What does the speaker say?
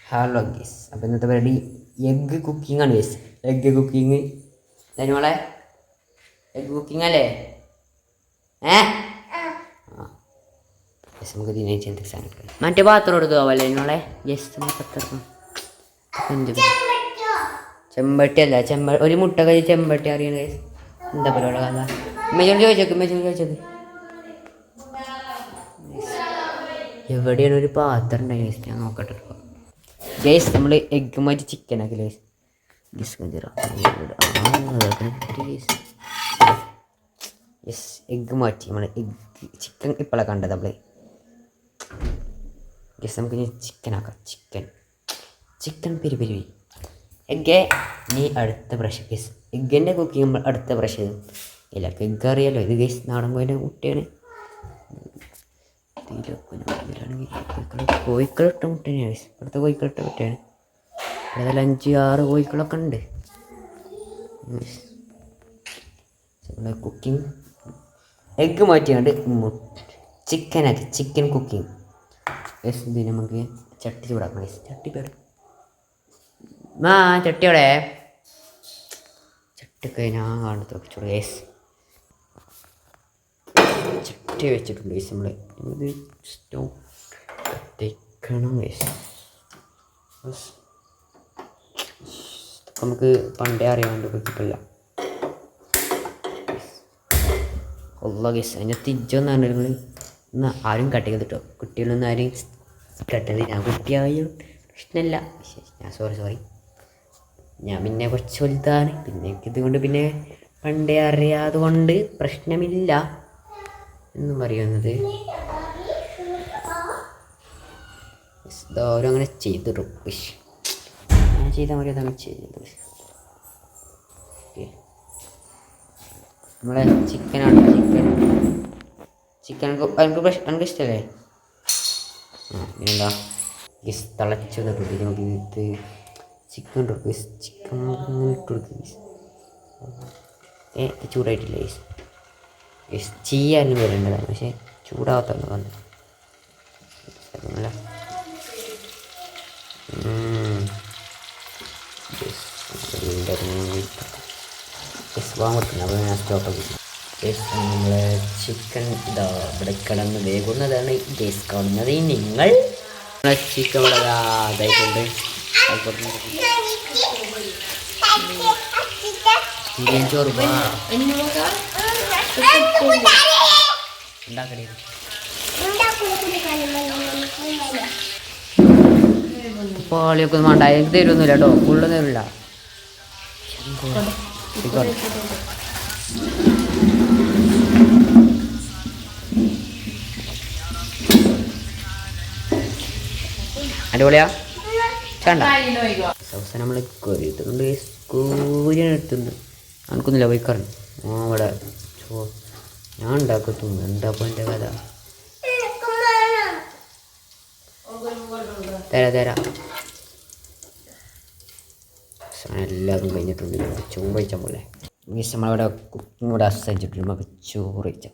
Hello ഗീസ്. അപ്പോൾ ഇന്നത്തെ പരിപാടി എഗ്ഗ് കുക്കിംഗ് ആണ് ഗീസ്. എഗ്ഗ് കുക്കിങ് മോളെ, എഗ്ഗ് കുക്കിംഗ് അല്ലേ? നമുക്ക് ദിനേശ് എന്ത് സാധനം മറ്റേ പാത്രം എടുക്കുക പോലെ മോളെ. ജസ്റ്റ് പത്രം ചെമ്പട്ടി അല്ല, ഒരു മുട്ട കഴിച്ച് ചെമ്പട്ടി അറിയണ ഗീസ്. എന്താ പറയുക കഥ? ചോദിച്ചോക്ക്. എവിടെയാണ് ഒരു പാത്രം ഉണ്ടായി ഗീസ്? ഞാൻ നോക്കട്ടെ ഗൈസ്. നമ്മൾ എഗ്ഗ് മാറ്റി ചിക്കൻ ആക്കി ഗൈസ്. യെസ്, എഗ്ഗ് മാറ്റി നമ്മൾ എഗ്ഗ് ചിക്കൻ ഇപ്പോഴാണ് കണ്ടത് നമ്മൾ. ഗൈസ് നമുക്ക് ഇനി ചിക്കൻ ആക്കാം. ചിക്കൻ പെരി എഗ്ഗേ നീ അടുത്ത ബ്രഷ് ഗൈസ്. എഗ്ഗിൻ്റെ കുക്കിംഗ് നമ്മൾ അടുത്ത ബ്രഷ് ചെയ്തു. എല്ലാവർക്കും എഗ്ഗ് അറിയാലോ. ഇത് ഗൈസ് നാടൻ കോഴിൻ്റെ മുട്ടയാണ്. കോഴിക്കളിട്ട മുട്ടയാണ് ഗൈസ്. ഇവിടുത്തെ കോഴിക്കളിട്ട മുട്ടയാണ്. ഇവിടെ 5-6 കോഴിക്കളൊക്കെ ഉണ്ട്. കുക്കിംഗ് എഗ്ഗ് മാറ്റിയാണ്ട് ചിക്കനാക്കി. Chicken cooking guys. ഇത് നമുക്ക് ചട്ടി ചൂടാക്കണം ഗൈസ്. ചട്ടിയോടെ ചട്ടിയൊക്കെ ഞാൻ കാണത്ത് ചൂട് ഗൈസ്. ചട്ടി വെച്ചിട്ടുണ്ട് ഗൈസ്. നമ്മൾ ഇത് സ്റ്റൗ കത്തിക്കണം ഗൈസ്. നമുക്ക് പണ്ടേ അറിയാണ്ട് കുക്കിപ്പില്ല ഉള്ള ഗൈസ്. അതിൻ്റെ തിരിച്ചൊന്നും പറഞ്ഞിരുന്നു ഇന്ന് ആരും കട്ടിയത് കേട്ടോ. കുട്ടികളൊന്നും ആരും കട്ടത്. ഞാൻ കുട്ടിയായ പ്രശ്നമല്ല. ഞാൻ സോറി ഞാൻ പിന്നെ കുറച്ച് വലുതാണ്. പിന്നെ എനിക്കിതുകൊണ്ട് പിന്നെ പണ്ടേ അറിയാതെ കൊണ്ട് പ്രശ്നമില്ല എന്നും പറയുന്നത്. ഓരോ അങ്ങനെ ചെയ്തിടും. ഞാൻ ചെയ്താൽ മതി. അതാണ് ചെയ്തത്. നമ്മളെ ചിക്കനാണ്. ചിക്കൻ എനിക്ക് ഇഷ്ടമല്ലേ? പിന്നെന്താ ഗീസ് തിളച്ച് വന്നിട്ടുണ്ട്. നമുക്ക് ഇത് ചിക്കൻ ഇട്ട് കൊടുക്കും. ചിക്കൻ ഇങ്ങനെ ഇട്ട് കൊടുക്കും ഗീസ്. ചൂടായിട്ടില്ല ഗീസ്. ഗീസ് ചെയ്യാനും വരേണ്ടതാണ്, പക്ഷേ ചൂടാവാത്തതാണ് വന്നത്. അപ്പോൾ ഞാൻ സ്റ്റോപ്പ് ആക്കി. നമ്മളെ ചിക്കൻ ഇതാ ഇവിടെ കിടന്ന് വേകുന്നതാണ് ഗേസ് കാണുന്നത്. നിങ്ങൾ ചിക്കൻ ഇവിടെ ഇതായിക്കൊണ്ട് ബിരിയാണി ചോറ് ഉണ്ടാക്കണേ. പാളിയൊക്കെ ഒന്നും വേണ്ട. എനിക്ക് തരുമൊന്നുമില്ല കേട്ടോ. ഫുള്ള് തരില്ല. അടിപൊളിയാ വേണ്ട. അവസാനം നമ്മൾ കൊരിത്തുണ്ട്. കോരിയാണ് എടുത്തുണ്ട്. എനിക്കൊന്നുമില്ല പോയിക്കറിഞ്ഞു. അവിടെ ഞാൻ ഉണ്ടാക്കത്തുന്നു. എന്താ അപ്പോൾ എൻ്റെ കഥ? തരാം. എല്ലാവരും കഴിഞ്ഞിട്ടുണ്ട്. ചോറ് കഴിച്ചാൽ പോലെ മീസ് നമ്മളവിടെ കുക്കിംഗ് കൂടെ അസഹിച്ചിട്ടുണ്ട്. നമുക്ക് ചോറ് കഴിച്ചാൽ